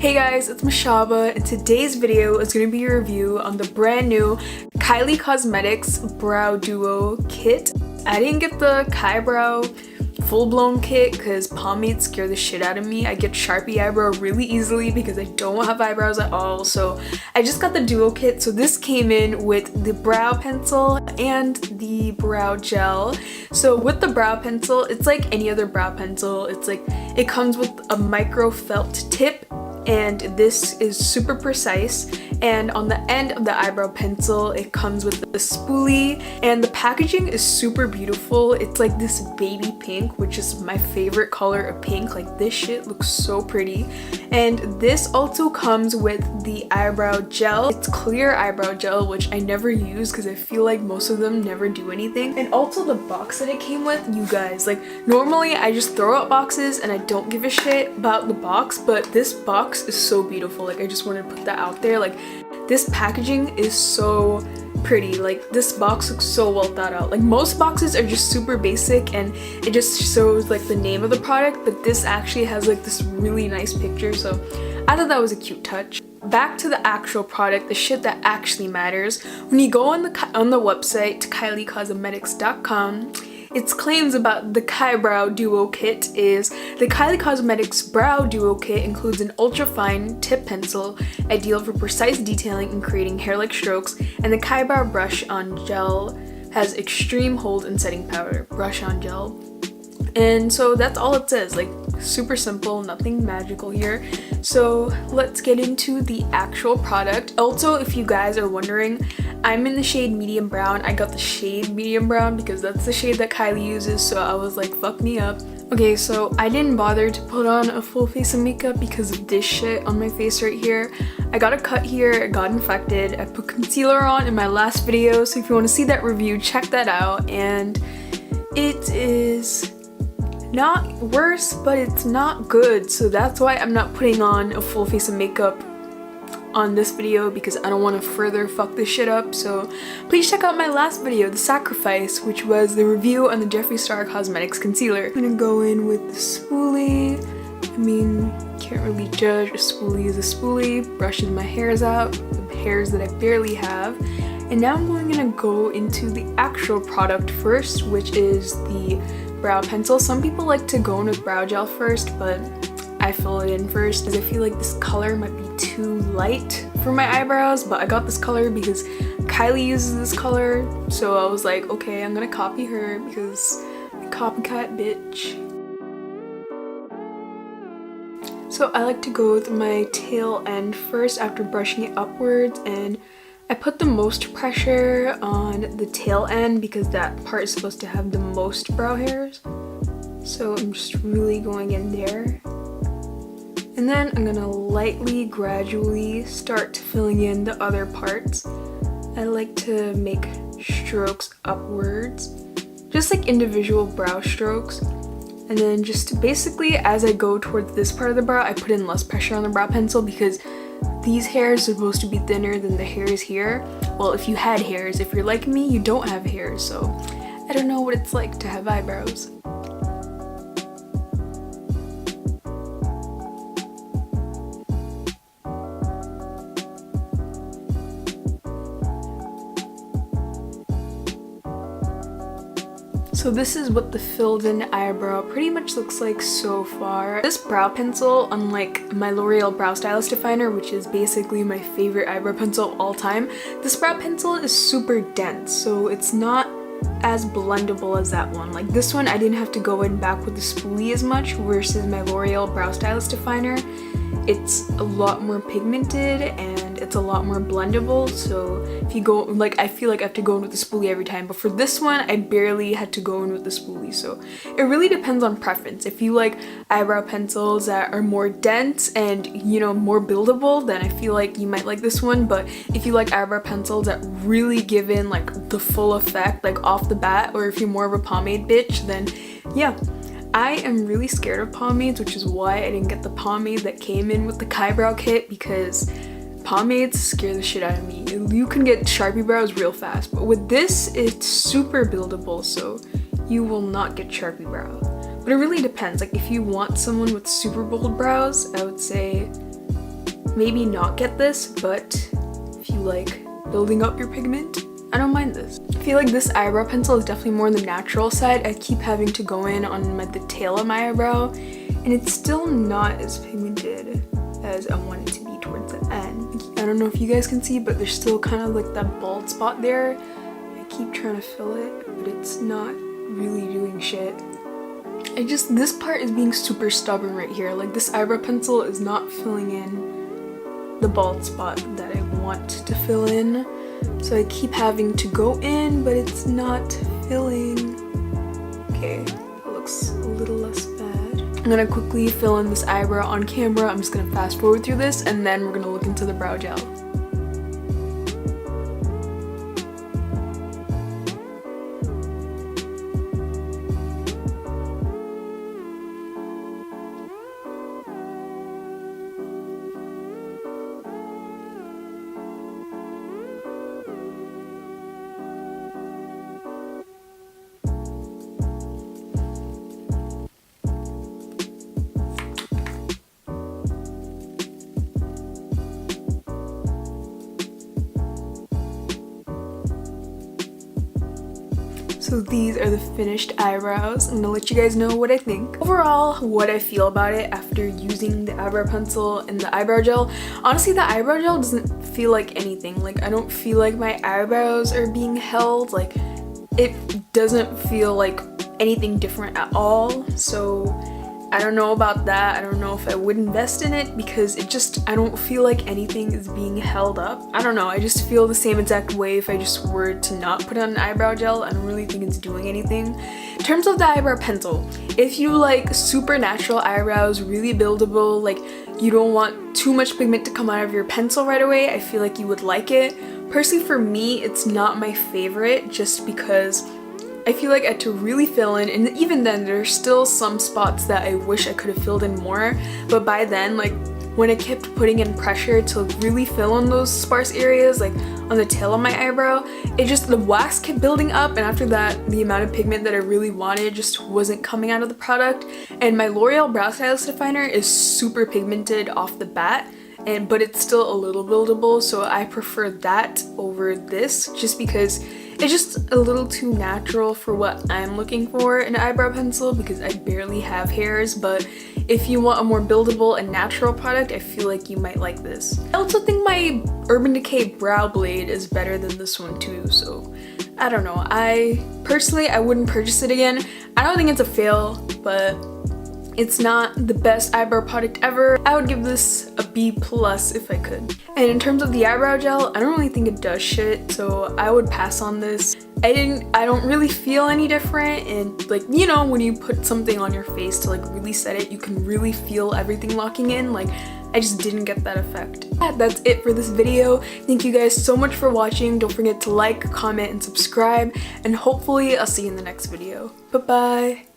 Hey guys, it's Mashaba, and today's video is going to be a review on the brand new Kylie Cosmetics Brow Duo Kit. I didn't get the Kybrow full-blown kit because pomades scare the shit out of me. I get Sharpie eyebrow really easily because I don't have eyebrows at all, so I just got the Duo kit. So this came in with the brow pencil and the brow gel. So with the brow pencil, it's like any other brow pencil. It's like it comes with a micro felt tip, and this is super precise, and on the end of the eyebrow pencil it comes with the spoolie, and the packaging is super beautiful. It's like this baby pink, which is my favorite color of pink. Like, this shit looks so pretty. And this also comes with the eyebrow gel. It's clear eyebrow gel, which I never use because I feel like most of them never do anything. And also the box that it came with, you guys, like normally I just throw out boxes and I don't give a shit about the box, but this box is so beautiful. Like, I just wanted to put that out there. Like, this packaging is so pretty. Like, this box looks so well thought out. Like, most boxes are just super basic and it just shows like the name of the product, but this actually has like this really nice picture, so I thought that was a cute touch. Back to the actual product, the shit that actually matters. When you go on the website, kyliecosmetics.com, its claims about the Kybrow Duo Kit is the Kylie Cosmetics Brow Duo Kit includes an ultra-fine tip pencil, ideal for precise detailing and creating hair-like strokes, and the Kybrow Brush On Gel has extreme hold and setting power. Brush on gel. And so that's all it says. Like, super simple, nothing magical here. So let's get into the actual product. Also, if you guys are wondering, I'm in the shade medium brown. I got the shade medium brown because that's the shade that Kylie uses, so I was like, fuck me up. Okay, so I didn't bother to put on a full face of makeup because of this shit on my face right here. I got a cut here, it got infected. I put concealer on in my last video, so if you want to see that review, check that out. And it is not worse, but it's not good, so that's why I'm not putting on a full face of makeup on this video, because I don't want to further fuck this shit up. So please check out my last video, The Sacrifice, which was the review on the Jeffree Star Cosmetics concealer. I'm gonna go in with the spoolie. I mean, can't really judge. A spoolie is a spoolie. Brushing my hairs out, the hairs that I barely have. And now I'm gonna go into the actual product first, which is the brow pencil. Some people like to go in with brow gel first, but I fill it in first because I feel like this color might be too light for my eyebrows, but I got this color because Kylie uses this color, so I was like, okay, I'm gonna copy her because I'm a copycat bitch. So I like to go with my tail end first after brushing it upwards, and I put the most pressure on the tail end because that part is supposed to have the most brow hairs. So I'm just really going in there. And then I'm gonna lightly, gradually start filling in the other parts. I like to make strokes upwards, just like individual brow strokes. And then just basically as I go towards this part of the brow, I put in less pressure on the brow pencil because these hairs are supposed to be thinner than the hairs here. Well, if you had hairs, if you're like me, you don't have hairs, so I don't know what it's like to have eyebrows. So this is what the filled in eyebrow pretty much looks like so far. This brow pencil, unlike my L'Oreal Brow Stylist Definer, which is basically my favorite eyebrow pencil of all time, this brow pencil is super dense, so it's not as blendable as that one. Like, this one I didn't have to go in back with the spoolie as much, versus my L'Oreal Brow Stylist Definer. It's a lot more pigmented and it's a lot more blendable, so if you go, like, I feel like I have to go in with the spoolie every time, but for this one I barely had to go in with the spoolie. So it really depends on preference. If you like eyebrow pencils that are more dense and, you know, more buildable, then I feel like you might like this one. But if you like eyebrow pencils that really give in like the full effect like off the bat, or if you're more of a pomade bitch, then yeah. I am really scared of pomades, which is why I didn't get the pomade that came in with the Kybrow kit, because pomades scare the shit out of me. You can get Sharpie brows real fast, but with this, it's super buildable, so you will not get Sharpie brows. But it really depends. Like, if you want someone with super bold brows, I would say maybe not get this, but if you like building up your pigment, I don't mind this. I feel like this eyebrow pencil is definitely more on the natural side. I keep having to go in on the tail of my eyebrow, and it's still not as pigmented as I want it to be towards the end. I don't know if you guys can see, but there's still kind of like that bald spot there. I keep trying to fill it, but it's not really doing shit. This part is being super stubborn right here. Like, this eyebrow pencil is not filling in the bald spot that I want to fill in. So I keep having to go in, but it's not filling. Okay, that looks a little less bad. I'm gonna quickly fill in this eyebrow on camera. I'm just gonna fast forward through this, and then we're gonna look into the brow gel. So these are the finished eyebrows. I'm gonna let you guys know what I think. Overall, what I feel about it after using the eyebrow pencil and the eyebrow gel. Honestly, the eyebrow gel doesn't feel like anything. Like, I don't feel like my eyebrows are being held. Like, it doesn't feel like anything different at all. So I don't know about that. I don't know if I would invest in it because I don't feel like anything is being held up. I don't know, I just feel the same exact way if I just were to not put on an eyebrow gel. I don't really think it's doing anything. In terms of the eyebrow pencil, if you like super natural eyebrows, really buildable, like you don't want too much pigment to come out of your pencil right away, I feel like you would like it. Personally, for me, it's not my favorite just because I feel like I had to really fill in, and even then there's still some spots that I wish I could have filled in more, but by then, like when I kept putting in pressure to really fill in those sparse areas, like on the tail of my eyebrow, the wax kept building up, and after that the amount of pigment that I really wanted just wasn't coming out of the product. And my L'Oreal Brow Stylist Definer is super pigmented off the bat, but it's still a little buildable, so I prefer that over this just because it's just a little too natural for what I'm looking for in an eyebrow pencil because I barely have hairs. But if you want a more buildable and natural product, I feel like you might like this. I also think my Urban Decay Brow Blade is better than this one too, so I don't know. I personally wouldn't purchase it again. I don't think it's a fail, but it's not the best eyebrow product ever. I would give this a B+ if I could. And in terms of the eyebrow gel, I don't really think it does shit, so I would pass on this. I don't really feel any different, and like, you know, when you put something on your face to like really set it, you can really feel everything locking in. Like, I just didn't get that effect. That's it for this video. Thank you guys so much for watching. Don't forget to like, comment, and subscribe, and hopefully I'll see you in the next video. Bye bye.